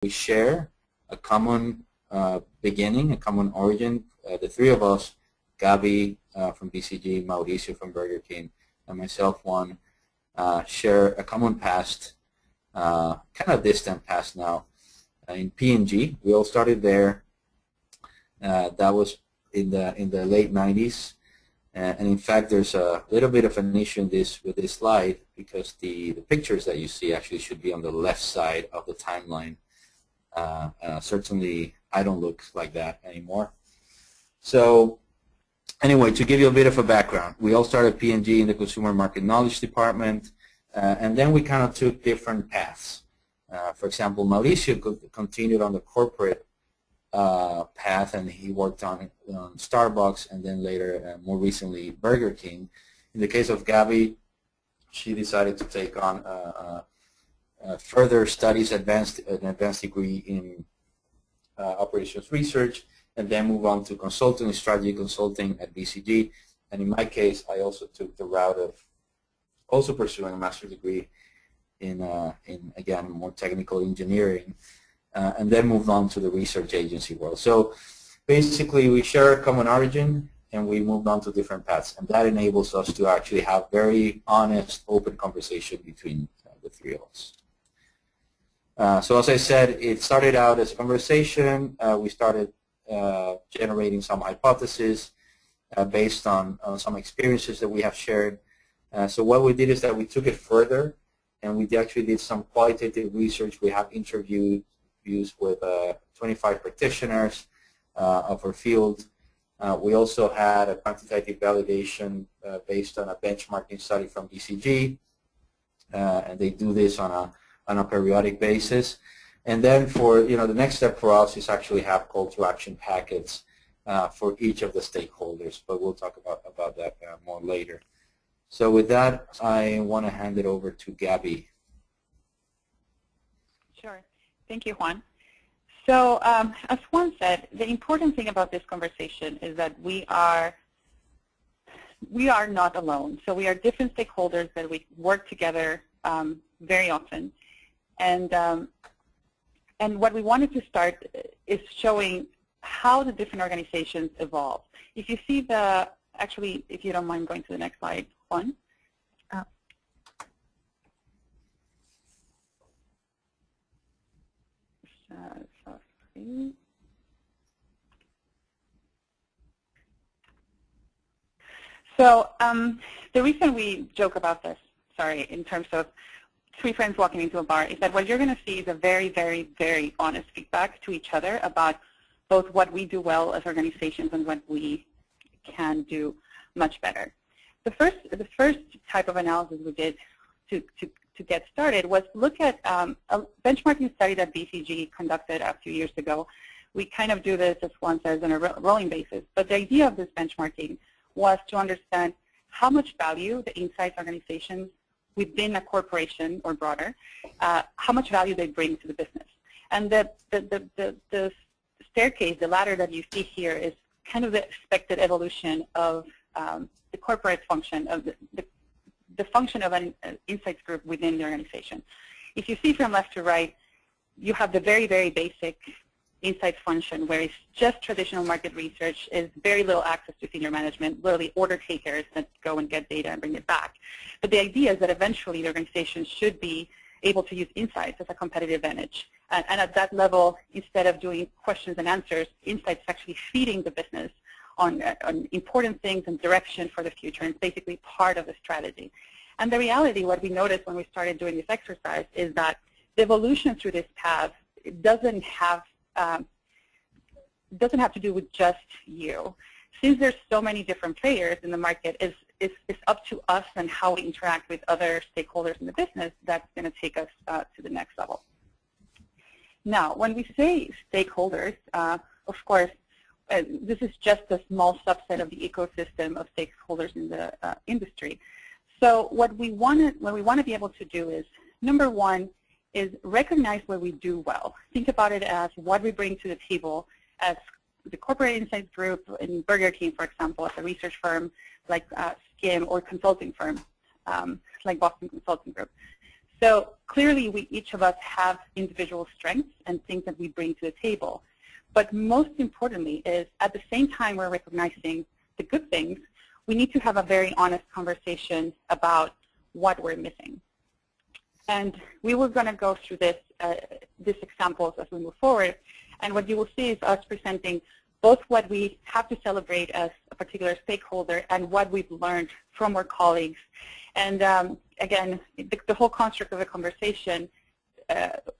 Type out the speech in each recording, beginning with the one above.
we share a common beginning, a common origin. The three of us, Gabi from BCG, Mauricio from Burger King, and myself, Juan, share a common past, kind of distant past now, in P&G. We all started there. That was in the late 90s. And in fact, there's a little bit of an issue with this slide because the pictures that you see actually should be on the left side of the timeline. Certainly, I don't look like that anymore. So anyway, to give you a bit of a background, we all started P&G in the Consumer Market Knowledge Department, and then we kind of took different paths. For example, Mauricio continued on the corporate path, and he worked on Starbucks, and then later, more recently, Burger King. In the case of Gabi, she decided to take on further studies, an advanced degree in operations research, and then move on to consulting, strategy consulting at BCG. And in my case, I also took the route of also pursuing a master's degree in again, more technical engineering. And then moved on to the research agency world. So basically, we share a common origin, and we moved on to different paths. And that enables us to actually have very honest, open conversation between the three of us. So as I said, it started out as a conversation. We started generating some hypotheses based on some experiences that we have shared. So what we did is that we took it further, and we actually did some qualitative research. We have interviews with 25 practitioners of our field. We also had a quantitative validation based on a benchmarking study from BCG, and they do this on a periodic basis. And then for the next step for us is actually have call to action packets for each of the stakeholders, but we'll talk about that more later. So with that, I want to hand it over to Gabi. Sure. Thank you, Juan. So as Juan said, the important thing about this conversation is that we are not alone. So we are different stakeholders that we work together very often. And what we wanted to start is showing how the different organizations evolve. If you see actually, if you don't mind going to the next slide, Juan. So the reason we joke about this, in terms of three friends walking into a bar, is that what you're going to see is a very, very, very honest feedback to each other about both what we do well as organizations and what we can do much better. The first type of analysis we did to get started was look at a benchmarking study that BCG conducted a few years ago. We kind of do this, as Juan says, on a rolling basis. But the idea of this benchmarking was to understand how much value the insights organizations within a corporation or broader, how much value they bring to the business. And the staircase, the ladder that you see here is kind of the expected evolution of the corporate function, of the function of an insights group within the organization. If you see from left to right, you have the very, very basic insights function where it's just traditional market research, is very little access to senior management, literally order takers that go and get data and bring it back. But the idea is that eventually the organization should be able to use insights as a competitive advantage. And at that level, instead of doing questions and answers, insights actually feeding the business on important things and direction for the future, and it's basically part of the strategy. And the reality, what we noticed when we started doing this exercise, is that the evolution through this path doesn't have to do with just you. Since there's so many different players in the market, it's up to us and how we interact with other stakeholders in the business that's going to take us to the next level. Now, when we say stakeholders, of course, this is just a small subset of the ecosystem of stakeholders in the industry. So what we want to be able to do is, number one, is recognize what we do well. Think about it as what we bring to the table as the corporate insights group in Burger King, for example, as a research firm like Skim, or consulting firm like Boston Consulting Group. So clearly, each of us have individual strengths and things that we bring to the table. But most importantly is, at the same time we're recognizing the good things, we need to have a very honest conversation about what we're missing. And we were going to go through these examples as we move forward. And what you will see is us presenting both what we have to celebrate as a particular stakeholder and what we've learned from our colleagues. And again, the whole construct of the conversation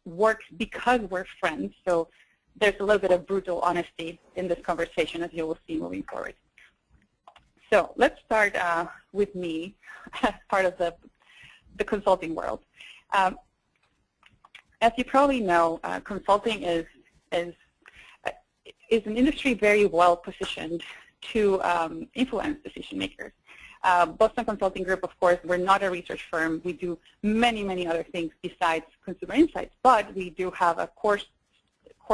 works because we're friends. So there's a little bit of brutal honesty in this conversation, as you will see moving forward. So let's start with me as part of the consulting world. As you probably know, consulting is an industry very well positioned to influence decision makers. Boston Consulting Group, of course, we're not a research firm. We do many, many other things besides consumer insights, but we do have a core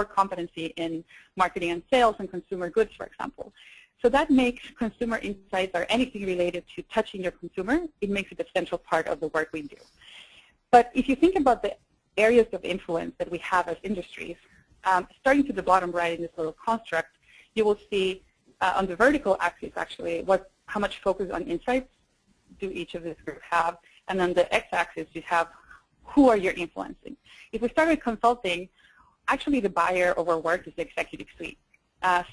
competency in marketing and sales and consumer goods, for example. So that makes consumer insights or anything related to touching your consumer, it makes it a central part of the work we do. But if you think about the areas of influence that we have as industries, starting to the bottom right in this little construct, you will see on the vertical axis actually how much focus on insights do each of these groups have, and on the x-axis you have who are you influencing. If we start with consulting, actually the buyer of our work is the executive suite.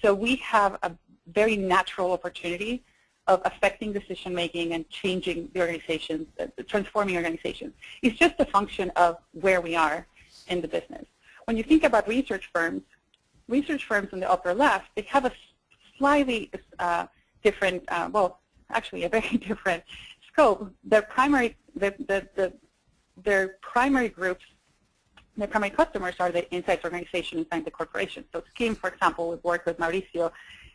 So we have a very natural opportunity of affecting decision making and changing the organizations, transforming organizations. It's just a function of where we are in the business. When you think about research firms in the upper left, they have a slightly different, well, actually a very different scope. Their primary groups, their primary customers are the insights organization inside the corporation. So Skim, for example, we've worked with Mauricio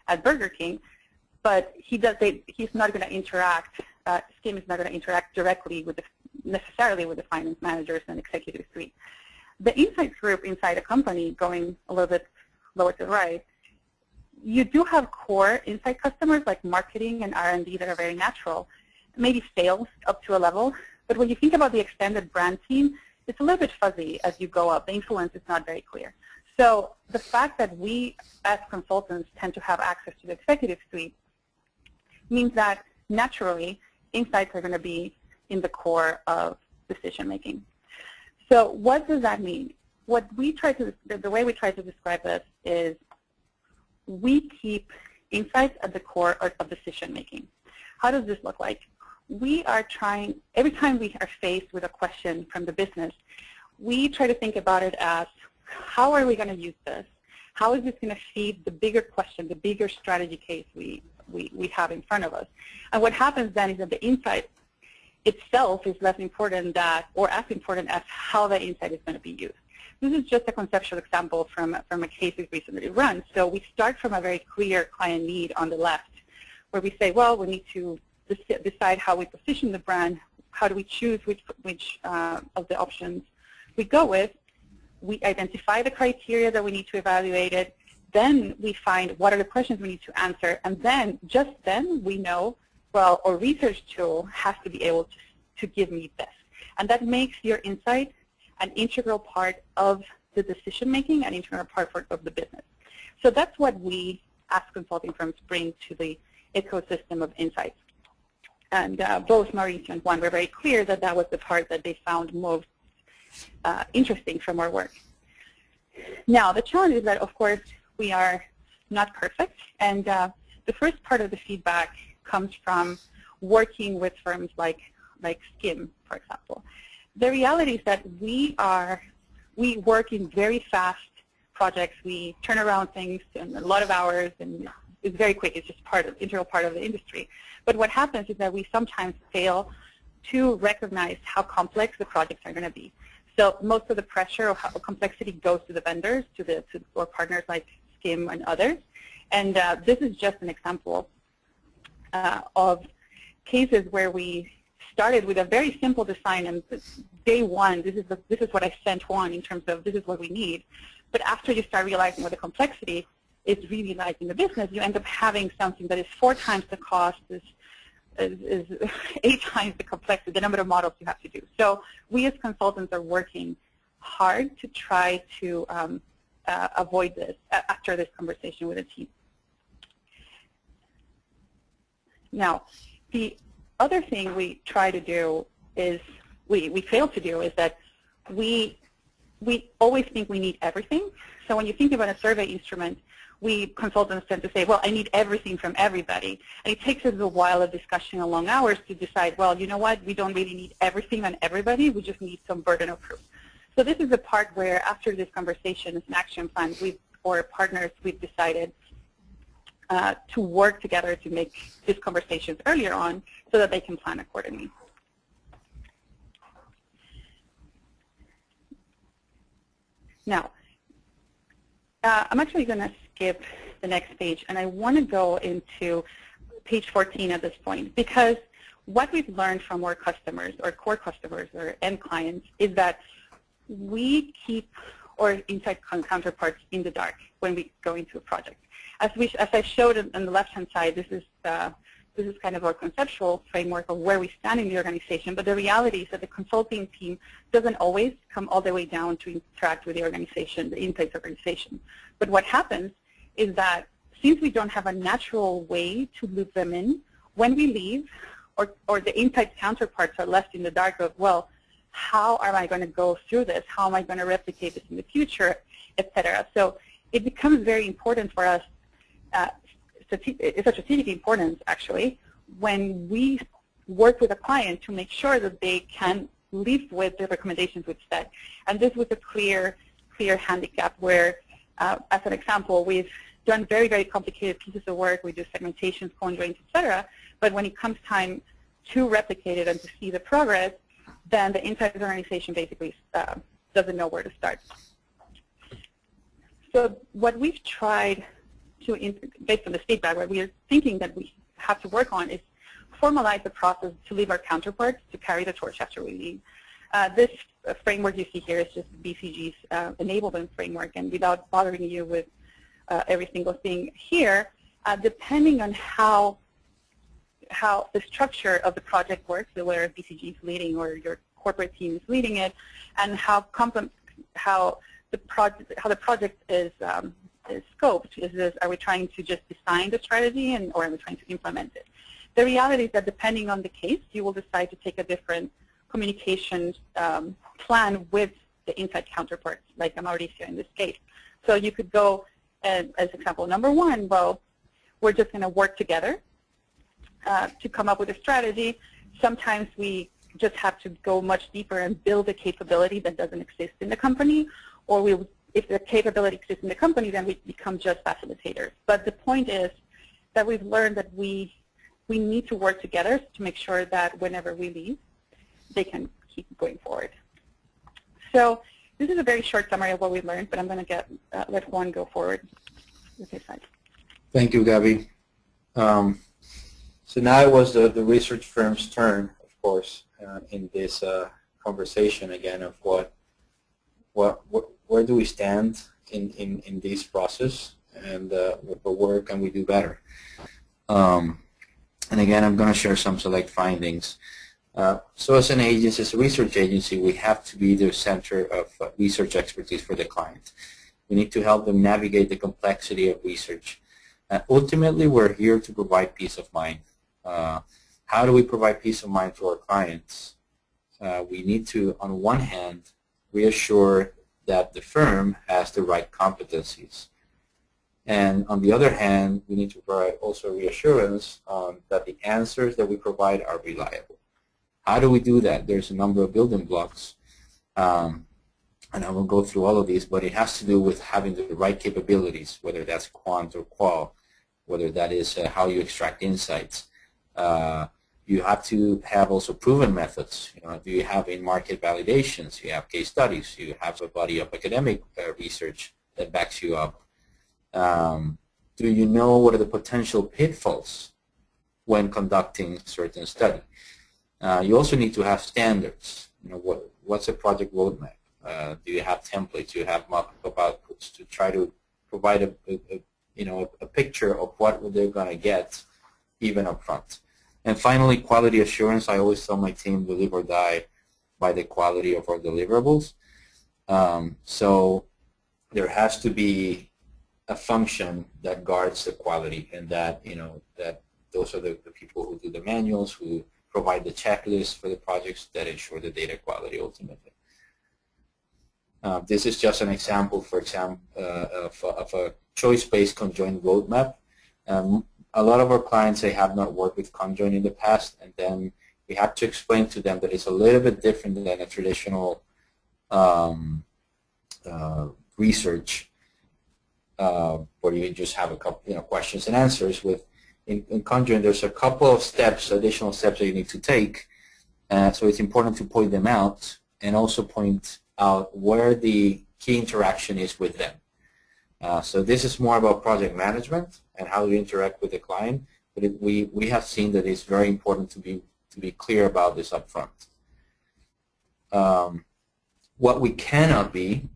at Burger King, but he's not going to interact, Skim is not going to interact directly with necessarily with the finance managers and executive suite. The insights group inside a company, going a little bit lower to the right, you do have core insight customers like marketing and R&D that are very natural, maybe sales up to a level, but when you think about the extended brand team, it's a little bit fuzzy as you go up. The influence is not very clear. So the fact that we as consultants tend to have access to the executive suite means that naturally insights are going to be in the core of decision making. So what does that mean? What we try to, the way we try to describe this is we keep insights at the core of decision making. How does this look like? We are trying, every time we are faced with a question from the business, we try to think about it as, how are we going to use this? How is this going to feed the bigger question, the bigger strategy case we have in front of us? And what happens then is that the insight itself is less important or as important as how that insight is going to be used. This is just a conceptual example from a case we've recently run. So we start from a very clear client need on the left, where we say, well, we need to decide how we position the brand. How do we choose which of the options we go with? We identify the criteria that we need to evaluate it. Then we find what are the questions we need to answer. And then, just then, we know, well, our research tool has to be able to give me this. And that makes your insight an integral part of the decision-making, an integral part of the business. So that's what we, as consulting firms, bring to the ecosystem of insights. And both Mauricio and Juan were very clear that that was the part that they found most interesting from our work. Now, the challenge is that, of course, we are not perfect. And the first part of the feedback comes from working with firms like Skim, for example. The reality is that we work in very fast projects. We turn around things in a lot of hours, and it's very quick. It's just integral part of the industry. But what happens is that we sometimes fail to recognize how complex the projects are going to be. So most of the pressure or complexity goes to the vendors, to our partners like Skim and others. And this is just an example of cases where we started with a very simple design, and day one, this is what I sent Juan in terms of this is what we need. But after you start realizing what the complexity is really like in the business, you end up having something that is 4 times the cost, is is 8 times the complexity, the number of models you have to do. So we as consultants are working hard to try to avoid this after this conversation with the team. Now, the other thing we try to do is, we fail to do, is that we always think we need everything. So when you think about a survey instrument, we consultants tend to say, well, I need everything from everybody. And it takes us a while of discussion and long hours to decide, well, you know what, we don't really need everything on everybody, we just need some burden of proof. So this is the part where after this conversation, as an action plan, or partners, we've decided to work together to make these conversations earlier on so that they can plan accordingly. Now, I'm actually going to skip the next page, and I want to go into page 14 at this point, because what we've learned from our customers, or core customers, or end clients, is that we keep our inside counterparts in the dark when we go into a project. As I showed on the left-hand side, this is kind of our conceptual framework of where we stand in the organization, but the reality is that the consulting team doesn't always come all the way down to interact with the organization, the insights organization. But what happens is that since we don't have a natural way to loop them in, when we leave, or the insights counterparts are left in the dark of, well, how am I going to go through this? How am I going to replicate this in the future, et cetera? So it becomes very important for us, it's a strategic importance, actually, when we work with a client to make sure that they can live with the recommendations we've set. And this was a clear handicap where, as an example, we've done very, very complicated pieces of work. We do segmentations, point range, et cetera. But when it comes time to replicate it and to see the progress, then the insights organization basically doesn't know where to start. So what we've tried to, based on this feedback, what we are thinking that we have to work on is formalize the process to leave our counterparts to carry the torch after we leave. This framework you see here is just BCG's enablement framework, and without bothering you with every single thing here, depending on how the structure of the project works, so whether BCG is leading or your corporate team is leading it, and how the project is scoped. Are we trying to just design the strategy, or are we trying to implement it? The reality is that depending on the case, you will decide to take a different communication plan with the inside counterparts, like Mauricio in this case. So you could go, as example number one, well, we're just going to work together to come up with a strategy. Sometimes we just have to go much deeper and build a capability that doesn't exist in the company, or if the capability exists in the company, then we become just facilitators. But the point is that we've learned that we need to work together to make sure that whenever we leave, they can keep going forward. So this is a very short summary of what we've learned, but I'm going to let Juan go forward with his side. Thank you, Gabby. So now it was the research firm's turn, of course, in this conversation again of where do we stand in this process, and where can we do better. And again, I'm going to share some select findings. So as an agency, as a research agency, we have to be the center of research expertise for the client. We need to help them navigate the complexity of research. Ultimately, we're here to provide peace of mind. How do we provide peace of mind to our clients? We need to, on one hand, reassure that the firm has the right competencies. And on the other hand, we need to provide also reassurance that the answers that we provide are reliable. How do we do that? There's a number of building blocks, and I won't go through all of these, but it has to do with having the right capabilities, whether that's quant or qual, whether that is how you extract insights. You have to have also proven methods. Do you have in-market validations? You have case studies. You have a body of academic research that backs you up. Do you know what are the potential pitfalls when conducting certain study? You also need to have standards. What's a project roadmap? Do you have templates? Do you have mock-up outputs to try to provide a picture of what they're going to get even up front? And finally, quality assurance. I always tell my team to live or die by the quality of our deliverables. So there has to be a function that guards the quality, and that, that those are the people who do the manuals, who provide the checklist for the projects that ensure the data quality ultimately. This is just an example, for example, of a choice-based conjoint roadmap. A lot of our clients, they have not worked with conjoint in the past, and then we have to explain to them that it's a little bit different than a traditional research where you just have a couple, questions and answers. In conjoint, there's a couple of steps, additional steps that you need to take. So it's important to point them out and also point out where the key interaction is with them. So this is more about project management and how you interact with the client. But we have seen that it's very important to be clear about this up front. What we cannot be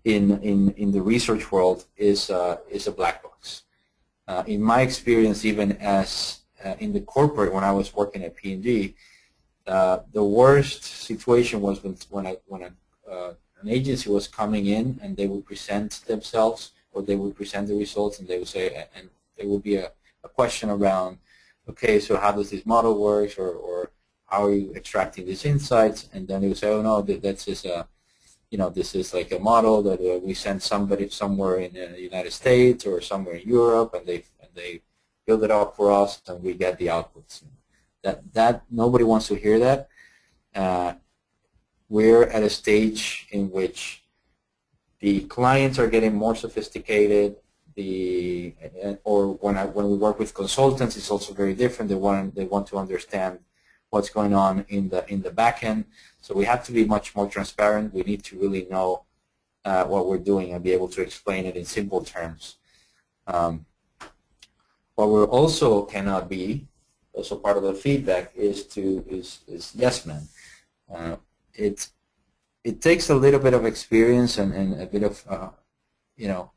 in the research world is a black box. In my experience, even as in the corporate, when I was working at P&G, the worst situation was when an agency was coming in and they would present themselves, or they would present the results, and they would say, and there would be a question around, okay, so how does this model work, or how are you extracting these insights? And then they would say, oh no, that's just this is like a model that we send somebody somewhere in the United States or somewhere in Europe, and they build it up for us, and we get the outputs. That nobody wants to hear that. We're at a stage in which the clients are getting more sophisticated. Or when we work with consultants, it's also very different. They want to understand what's going on in the back end. So we have to be much more transparent. We need to really know what we're doing and be able to explain it in simple terms. What we also cannot be, also part of the feedback, is yes man. It takes a little bit of experience and a bit of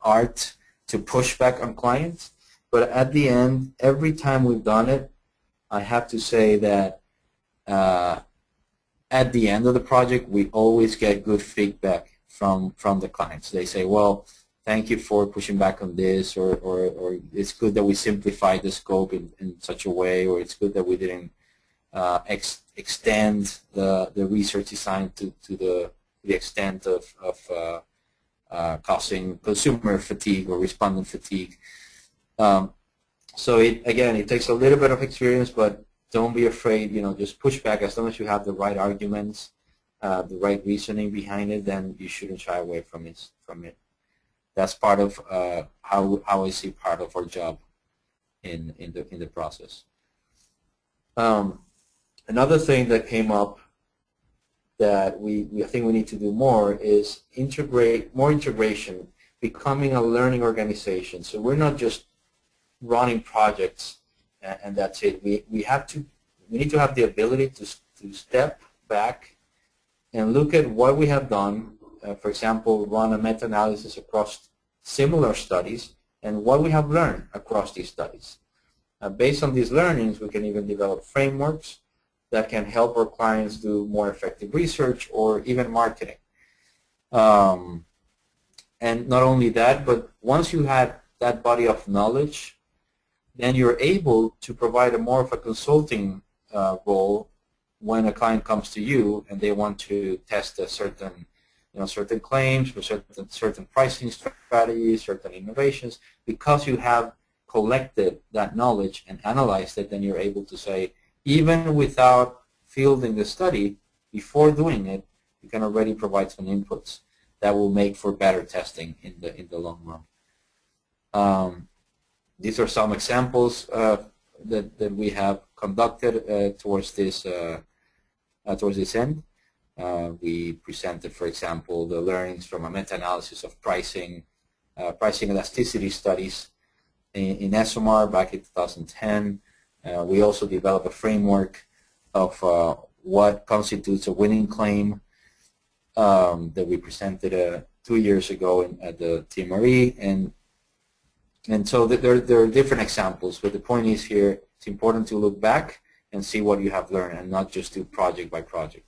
art to push back on clients, but at the end, every time we've done it, I have to say that at the end of the project, we always get good feedback from the clients. They say, well, thank you for pushing back on this, or it's good that we simplified the scope in such a way, or it's good that we didn't extend the research design to the extent of causing consumer fatigue or respondent fatigue. So again, it takes a little bit of experience, but don't be afraid. Just push back. As long as you have the right arguments, the right reasoning behind it, then you shouldn't shy away from it. That's part of how I see part of our job in the process. Another thing that came up that I think we need to do more is more integration, becoming a learning organization. So we're not just running projects and that's it. We need to have the ability to step back and look at what we have done. For example, run a meta-analysis across similar studies and what we have learned across these studies. Based on these learnings, we can even develop frameworks that can help our clients do more effective research or even marketing. And not only that, but once you have that body of knowledge, then you're able to provide more of a consulting role when a client comes to you and they want to test a certain claims or certain pricing strategies, certain innovations. Because you have collected that knowledge and analyzed it, then you're able to say, even without fielding the study, before doing it, you can already provide some inputs that will make for better testing in the long run. These are some examples that we have conducted towards this end. We presented, for example, the learnings from a meta-analysis of pricing elasticity studies in SMR back in 2010. We also developed a framework of what constitutes a winning claim that we presented 2 years ago at the TMRE, and so there are different examples, but the point is here, It's important to look back and see what you have learned and not just do project by project.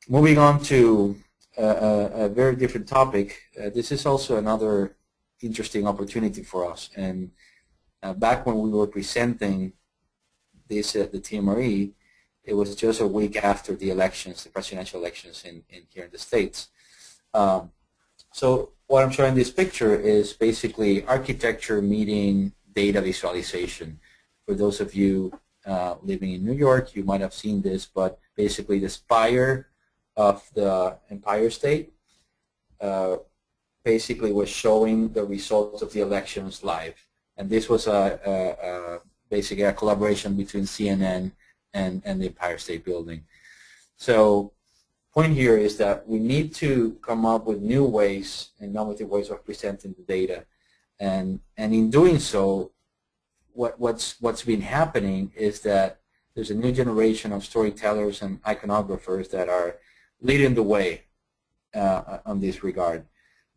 Moving on to a very different topic, this is also another interesting opportunity for us. And back when we were presenting this at the TMRE, it was just a week after the elections, the presidential elections in here in the States. So what I'm showing this picture is basically architecture meeting data visualization. For those of you living in New York, you might have seen this, but basically the spire of the Empire State basically was showing the results of the elections live. And this was basically a collaboration between CNN and the Empire State Building. So point here is that we need to come up with new ways, innovative ways of presenting the data. And in doing so, what's been happening is that there's a new generation of storytellers and iconographers that are leading the way on this regard.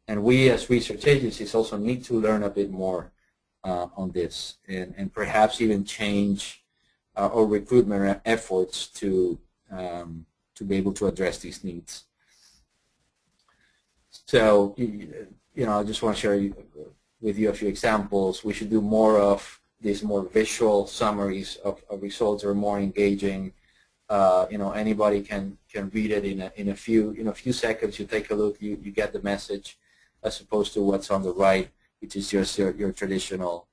And we as research agencies also need to learn a bit more on this and perhaps even change our recruitment efforts to be able to address these needs. So, I just want to share with you a few examples. We should do more of these more visual summaries of results that are more engaging. Anybody can read it in a few seconds. You take a look, you get the message, as opposed to what's on the right, which is just your traditional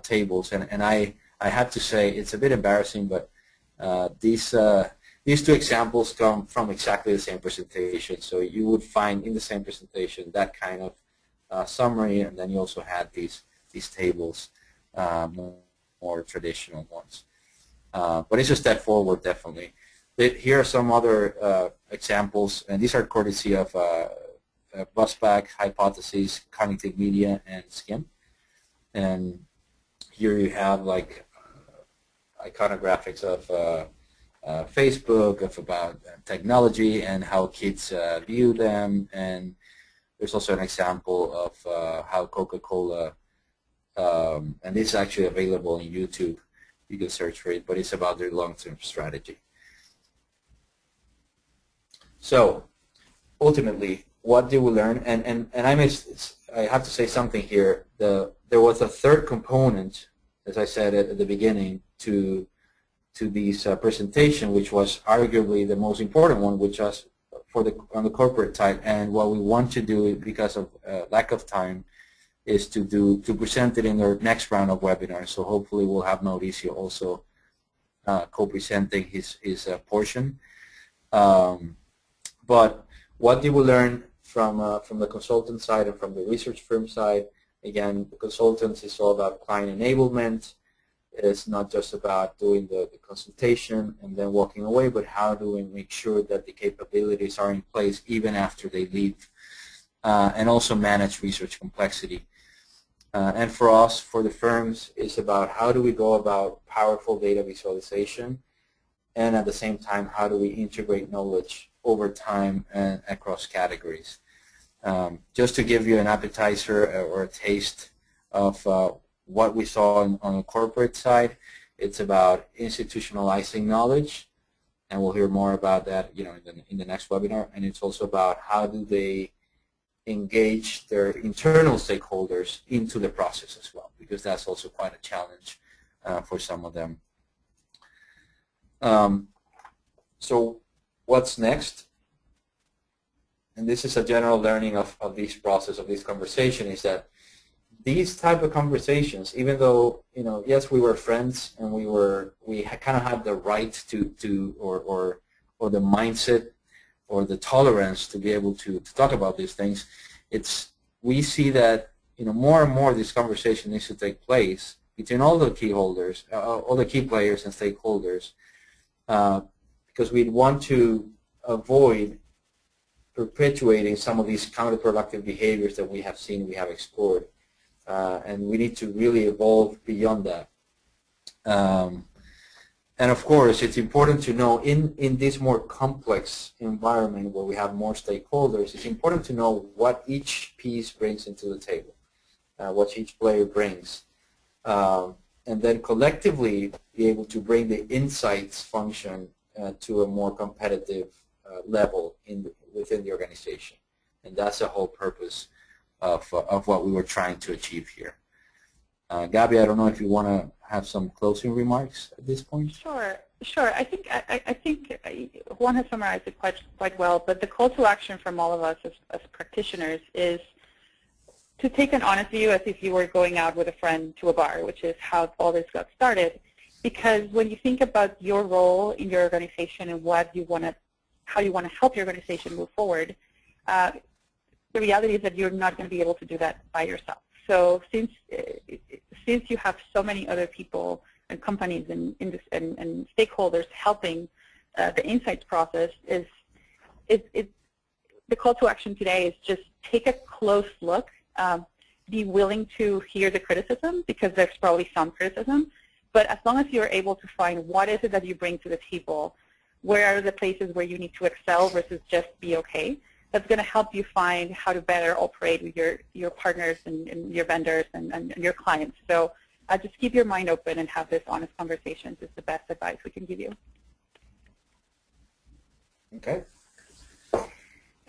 tables. And I have to say it's a bit embarrassing, but these two examples come from exactly the same presentation. So you would find in the same presentation that kind of summary, and then you also had these tables, more traditional ones. But it's a step forward, definitely. Here are some other examples, and these are courtesy of Busback, Hypothesis, Cognitive Media, and Skim. And here you have like iconographics of Facebook, of about technology and how kids view them. And there's also an example of how Coca-Cola, and this is actually available on YouTube. You can search for it, but it's about their long-term strategy. So ultimately, what did we learn? And I have to say something here. There was a third component, as I said at the beginning, to this presentation, which was arguably the most important one, which was on the corporate side. And what we want to do, because of lack of time, is to present it in our next round of webinars. So hopefully we'll have Mauricio also co-presenting his portion. But what did we learn from the consultant side and from the research firm side? Again, the consultants is all about client enablement. It's not just about doing the consultation and then walking away, but how do we make sure that the capabilities are in place even after they leave, and also manage research complexity. And for us, for the firms, it's about how do we go about powerful data visualization, and at the same time, how do we integrate knowledge over time and across categories. Just to give you an appetizer or a taste of what we saw on the corporate side, it's about institutionalizing knowledge, and we'll hear more about that in the next webinar. And it's also about how do they engage their internal stakeholders into the process as well, because that's also quite a challenge for some of them. So what's next? And this is a general learning of this process, of this conversation, is that these type of conversations, even though, yes, we were friends and we kind of had the right or the mindset or the tolerance to be able to talk about these things, we see that more and more this conversation needs to take place between all the key holders, all the key players and stakeholders, because we want to avoid perpetuating some of these counterproductive behaviors that we have seen, we have explored, and we need to really evolve beyond that. And of course, it's important to know in this more complex environment where we have more stakeholders, it's important to know what each piece brings into the table, what each player brings. and then collectively be able to bring the insights function to a more competitive level within the organization. And that's the whole purpose of what we were trying to achieve here. Gabby, I don't know if you want to have some closing remarks at this point. Sure. I think Juan has summarized it quite well. But the call to action from all of us as practitioners is to take an honest view as if you were going out with a friend to a bar, which is how all this got started. Because when you think about your role in your organization and how you want to help your organization move forward, the reality is that you're not going to be able to do that by yourself. So since you have so many other people and companies and stakeholders helping the insights process, the call to action today is just take a close look, be willing to hear the criticism, because there's probably some criticism, but as long as you're able to find what is it that you bring to the table, where are the places where you need to excel versus just be okay, that's going to help you find how to better operate with your partners and your vendors and your clients. So just keep your mind open and have this honest conversations is the best advice we can give you. Okay.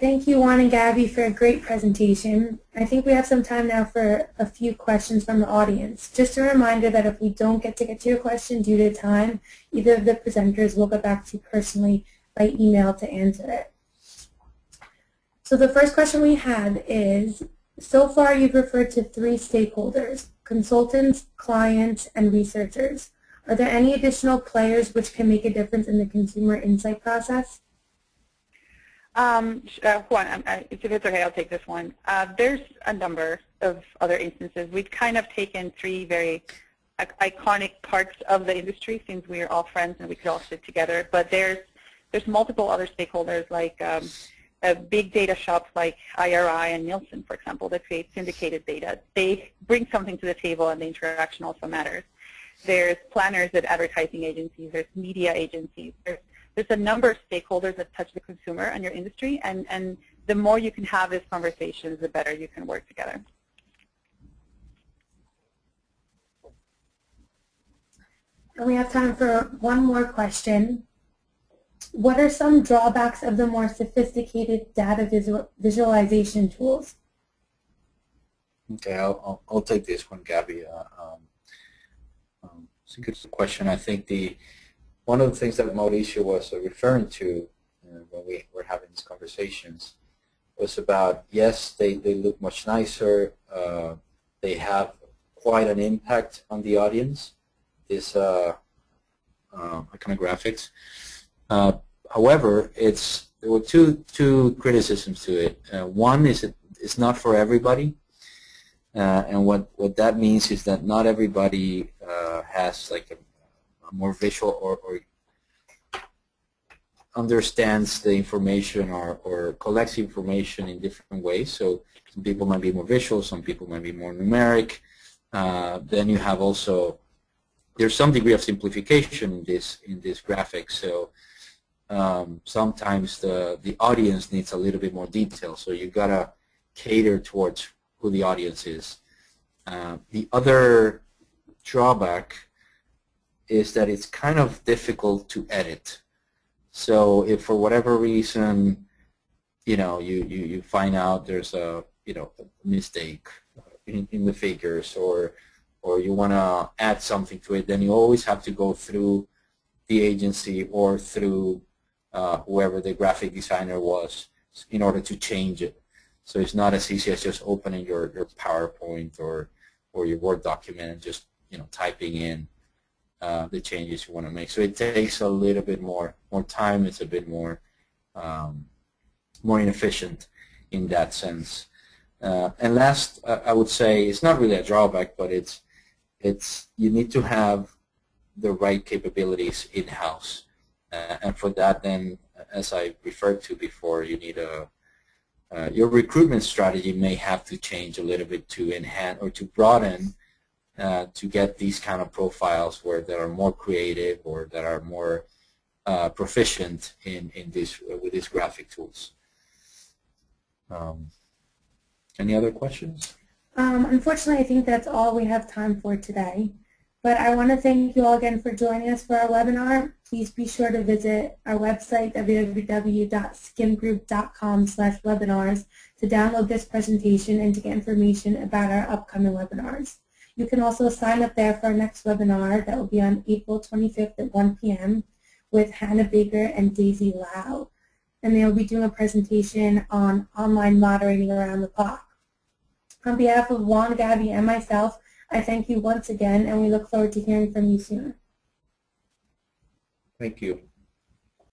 Thank you, Juan and Gabby, for a great presentation. I think we have some time now for a few questions from the audience. Just a reminder that if we don't get to your question due to time, either of the presenters will get back to you personally by email to answer it. So the first question we had is, so far you've referred to 3 stakeholders: consultants, clients, and researchers. Are there any additional players which can make a difference in the consumer insight process? Juan, if it's okay, I'll take this one. There's a number of other instances. We've kind of taken 3 very iconic parts of the industry, since we're all friends and we could all sit together. But there's multiple other stakeholders, like big data shops like IRI and Nielsen, for example, that create syndicated data. They bring something to the table, and the interaction also matters. There's planners at advertising agencies. There's media agencies. There's a number of stakeholders that touch the consumer and your industry, and the more you can have these conversations, the better you can work together. And we have time for one more question. What are some drawbacks of the more sophisticated data visualization tools? Okay, I'll take this one, Gabby. It's a good question. I think one of the things that Mauricio was referring to when we were having these conversations was about, yes, they look much nicer. They have quite an impact on the audience, this iconographics. However, there were two criticisms to it. One is it's not for everybody, and what that means is that not everybody has like a more visual or understands the information or collects information in different ways. So some people might be more visual, some people might be more numeric. Then you have also, there's some degree of simplification in this graphic. So sometimes the audience needs a little bit more detail. So you gotta cater towards who the audience is. The other drawback is that it's kind of difficult to edit. So if for whatever reason, you find out there's a mistake in the figures, or you want to add something to it, then you always have to go through the agency or through whoever the graphic designer was in order to change it. So it's not as easy as just opening your PowerPoint or your Word document and just typing in the changes you want to make. So it takes a little bit more time. It's a bit more inefficient in that sense. And last, I would say it's not really a drawback, but you need to have the right capabilities in-house. And for that, then, as I referred to before, you need your recruitment strategy may have to change a little bit to enhance or to broaden to get these kind of profiles that are more creative or that are more proficient with these graphic tools. Any other questions? Unfortunately, I think that's all we have time for today. But I want to thank you all again for joining us for our webinar. Please be sure to visit our website, www.skimgroup.com/webinars, to download this presentation and to get information about our upcoming webinars. You can also sign up there for our next webinar that will be on April 25th at 1 p.m. with Hannah Baker and Daisy Lau. And they'll be doing a presentation on online moderating around the clock. On behalf of Juan, Gabby, and myself, I thank you once again, and we look forward to hearing from you soon. Thank you.